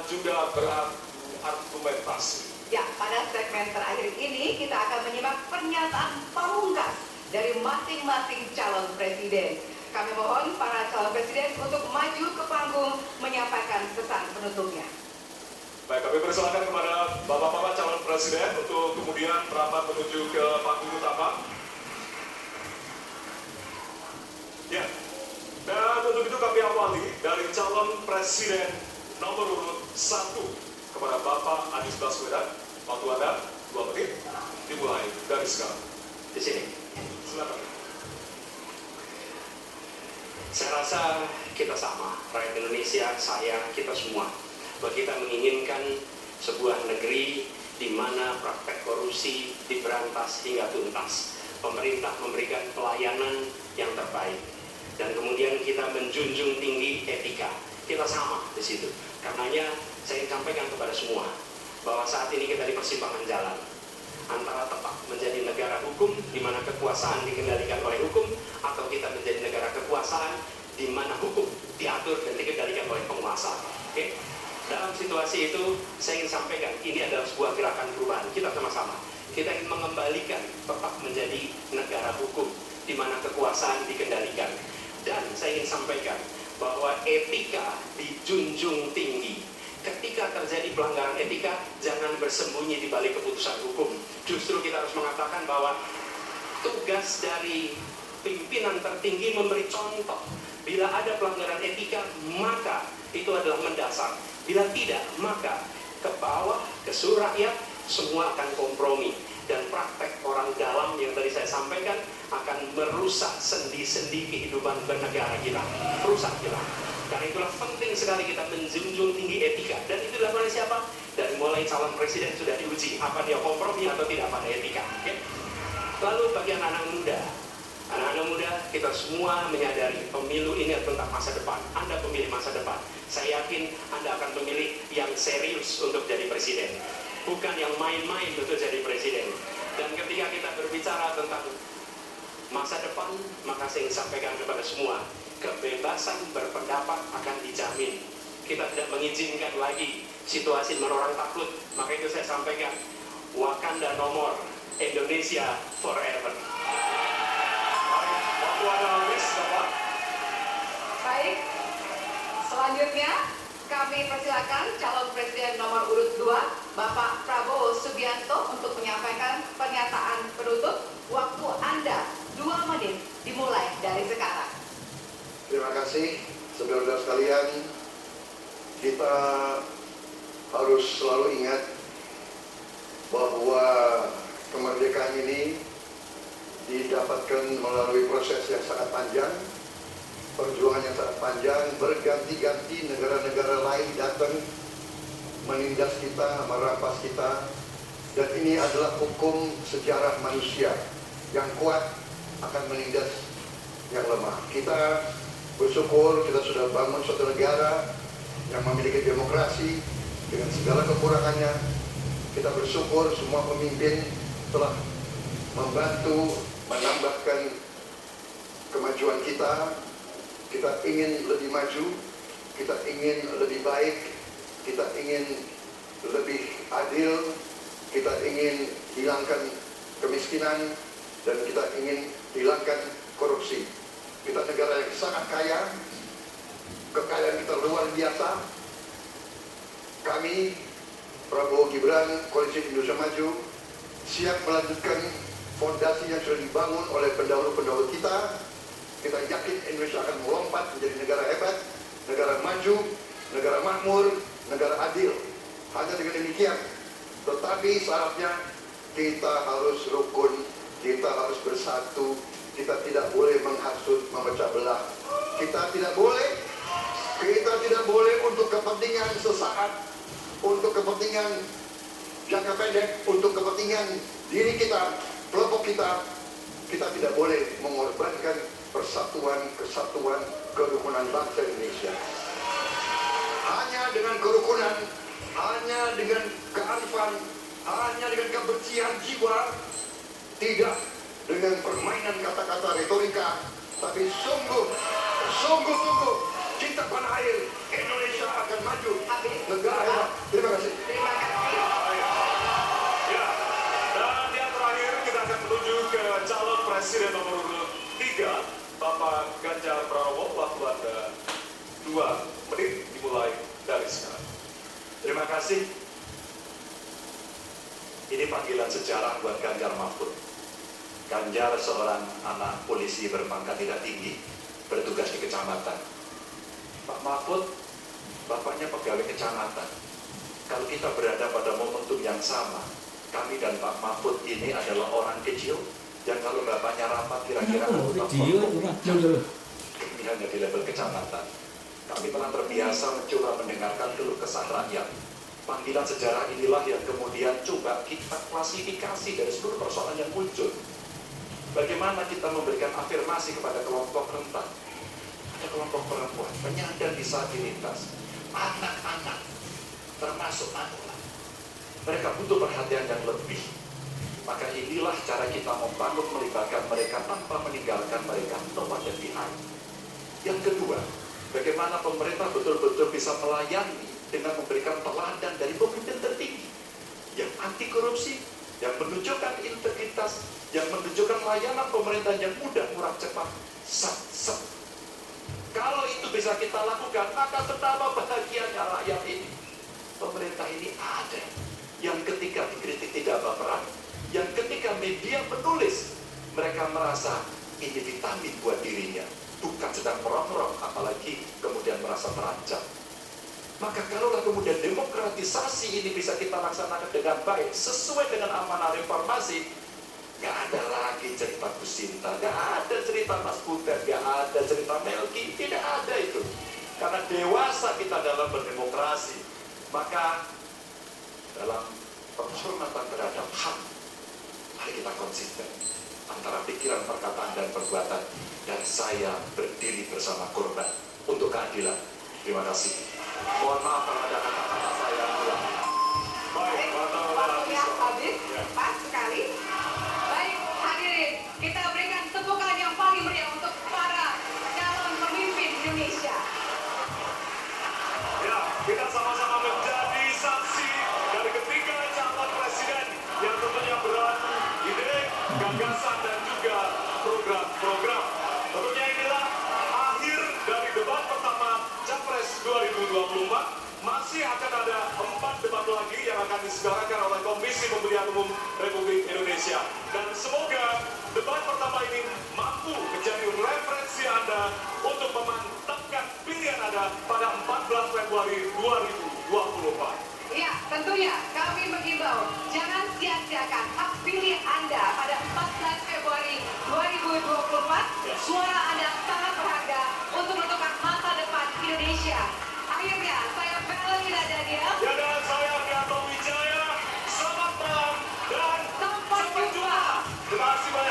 juga berargumentasi. Ya, pada segmen terakhir ini kita akan menyimak pernyataan pamungkas dari masing-masing calon presiden. Kami mohon para calon presiden untuk maju ke panggung menyampaikan pesan penutupnya. Baik, kami persilakan kepada Bapak-Bapak calon presiden untuk kemudian merapat menuju ke panggung utama. Ya, dan untuk itu kami awali dari calon presiden nomor urut 1 kepada Bapak Anies Baswedan. Waktu Anda 2 menit, dimulai dari sekarang. Di sini. Silakan. Saya rasa kita sama, rakyat Indonesia, saya, kita semua, bahwa kita menginginkan sebuah negeri di mana praktek korupsi diberantas hingga tuntas. Pemerintah memberikan pelayanan yang terbaik, dan kemudian kita menjunjung tinggi etika. Kita sama di situ. Karenanya saya ingin sampaikan kepada semua bahwa saat ini kita di persimpangan jalan antara tetap menjadi negara hukum di mana kekuasaan dikendalikan oleh hukum, atau kita menjadi negara kekuasaan di mana hukum diatur dan dikendalikan oleh penguasa. Oke? Dalam situasi itu saya ingin sampaikan ini adalah sebuah gerakan perubahan. Kita sama-sama kita ingin mengembalikan tetap menjadi negara hukum di mana kekuasaan dikendalikan. Dan saya ingin sampaikan bahwa etika dijunjung tinggi. Ketika terjadi pelanggaran etika, jangan bersembunyi di balik keputusan hukum. Justru kita harus mengatakan bahwa tugas dari pimpinan tertinggi memberi contoh. Bila ada pelanggaran etika, maka itu adalah mendasar. Bila tidak, maka ke bawah, ke seluruh rakyat, semua akan kompromi. Dan praktek orang dalam yang tadi saya sampaikan akan merusak sendi-sendi kehidupan bernegara kita. Rusak kita. Karena itulah penting sekali kita menjunjung tinggi etika. Dan itu dilakukan oleh siapa? Dari mulai calon presiden sudah diuji apa dia kompromi atau tidak pada etika. Okay? Lalu bagi anak-anak muda, kita semua menyadari pemilu ini adalah tentang masa depan. Anda pemilih masa depan. Saya yakin Anda akan memilih yang serius untuk jadi presiden, bukan yang main-main untuk jadi presiden. Dan ketika kita berbicara tentang masa depan, maka saya ingin sampaikan kepada semua, kebebasan berpendapat akan dijamin. Kita tidak mengizinkan lagi situasi orang takut. Maka itu saya sampaikan, Wakanda no more, Indonesia forever. Waktu Anda habis, Bapak. Baik, selanjutnya kami persilakan calon presiden nomor urut 2, Bapak Prabowo Subianto, untuk menyampaikan pernyataan penutup. Waktu Anda 2 menit, dimulai dari sekarang. Terima kasih, saudara-saudara sekalian. Kita harus selalu ingat bahwa kemerdekaan ini didapatkan melalui proses yang sangat panjang, perjuangan yang sangat panjang, berganti-ganti negara-negara lain datang menindas kita, merampas kita, dan ini adalah hukum sejarah manusia. Yang kuat akan menindas yang lemah. Kita bersyukur kita sudah bangun suatu negara yang memiliki demokrasi dengan segala kekurangannya. Kita bersyukur semua pemimpin telah membantu menambahkan kemajuan kita. Kita ingin lebih maju, kita ingin lebih baik, kita ingin lebih adil, kita ingin hilangkan kemiskinan, dan kita ingin hilangkan korupsi. Kita negara yang sangat kaya, kekayaan kita luar biasa. Kami, Prabowo Gibran, Koalisi Indonesia Maju, siap melanjutkan fondasi yang sudah dibangun oleh pendahulu-pendahulu kita. Kita yakin Indonesia akan melompat menjadi negara hebat, negara maju, negara makmur, negara adil. Hanya dengan demikian. Tetapi syaratnya kita harus rukun, kita harus bersatu, kita tidak boleh menghasut, memecah belah. Kita tidak boleh untuk kepentingan sesaat, untuk kepentingan jangka pendek, untuk kepentingan diri kita, kelompok kita. Kita tidak boleh mengorbankan persatuan, kesatuan, kerukunan bangsa Indonesia. Hanya dengan kerukunan, hanya dengan kearifan, hanya dengan kebersihan jiwa, tidak dengan permainan kata-kata retorika, tapi sungguh-sungguh cinta tanah air, Indonesia akan maju, negara menit dimulai dari sekarang. Terima kasih. Ini panggilan sejarah buat Ganjar Mahfud. Ganjar seorang anak polisi berpangkat tidak tinggi, bertugas di kecamatan. Pak Mahfud, bapaknya pegawai kecamatan. Kalau kita berada pada momentum yang sama, kami dan Pak Mahfud ini adalah orang kecil yang kalau bapaknya rapat kira-kira kami hanya di level kecamatan. Kami telah terbiasa mencoba mendengarkan keluh kesah rakyat. Panggilan sejarah inilah yang kemudian coba kita klasifikasi dari seluruh persoalan yang muncul. Bagaimana kita memberikan afirmasi kepada kelompok rentan, ada kelompok perempuan, penyandang disabilitas, anak-anak, termasuk anak. Mereka butuh perhatian yang lebih. Maka inilah cara kita membangun melibatkan mereka tanpa meninggalkan mereka tempat yang behind. Yang kedua, bagaimana pemerintah betul-betul bisa melayani dengan memberikan teladan dari pemimpin tertinggi yang anti korupsi, yang menunjukkan integritas, yang menunjukkan layanan pemerintahan yang mudah, murah, cepat, sat. Kalau itu bisa kita lakukan, maka betapa bahagianya rakyat ini. Pemerintah ini ada yang ketika dikritik tidak baperan, yang ketika media menulis, mereka merasa ini vitamin buat dirinya, bukan sedang merongrong, apalagi kemudian merasa terancam. Maka kalaulah kemudian demokratisasi ini bisa kita laksanakan dengan baik, sesuai dengan amanah reformasi, gak ada lagi cerita Bu Sinta, gak ada cerita Mas Butet, gak ada cerita Melki, tidak ada itu. Karena dewasa kita dalam berdemokrasi, maka dalam penghormatan terhadap HAM, mari kita konsisten antara pikiran, perkataan, dan perbuatan. Dan saya berdiri bersama korban untuk keadilan. Terima kasih. Mohon maaf kalau ada kata-kata saya yang kurang. Baik, Waktunya habis, pas sekali. Baik, hadirin, kita berikan tepukan yang paling meriah untuk para calon pemimpin Indonesia. ya, kita sama-sama menjadi saksi dari ketiga calon presiden yang tentunya beradu ide, gagasan, dan juga program-program. Tentunya inilah akhir dari debat pertama Capres 2024. Masih akan ada 4 debat lagi yang akan diselenggarakan oleh Komisi Pemilihan Umum Republik Indonesia. Dan semoga debat pertama ini mampu menjadi referensi Anda untuk memantapkan pilihan Anda pada 14 Februari 2024. Ya, tentunya kami mengimbau jangan sia-siakan hak pilih Anda pada 14 Februari 2024. Suara Anda sangat berharga untuk menentukan masa depan Indonesia. Akhirnya, saya Belina Daniel. Ya, dan saya Gatot Wijaya. Selamat malam dan Sampai jumpa. Terima kasih banyak.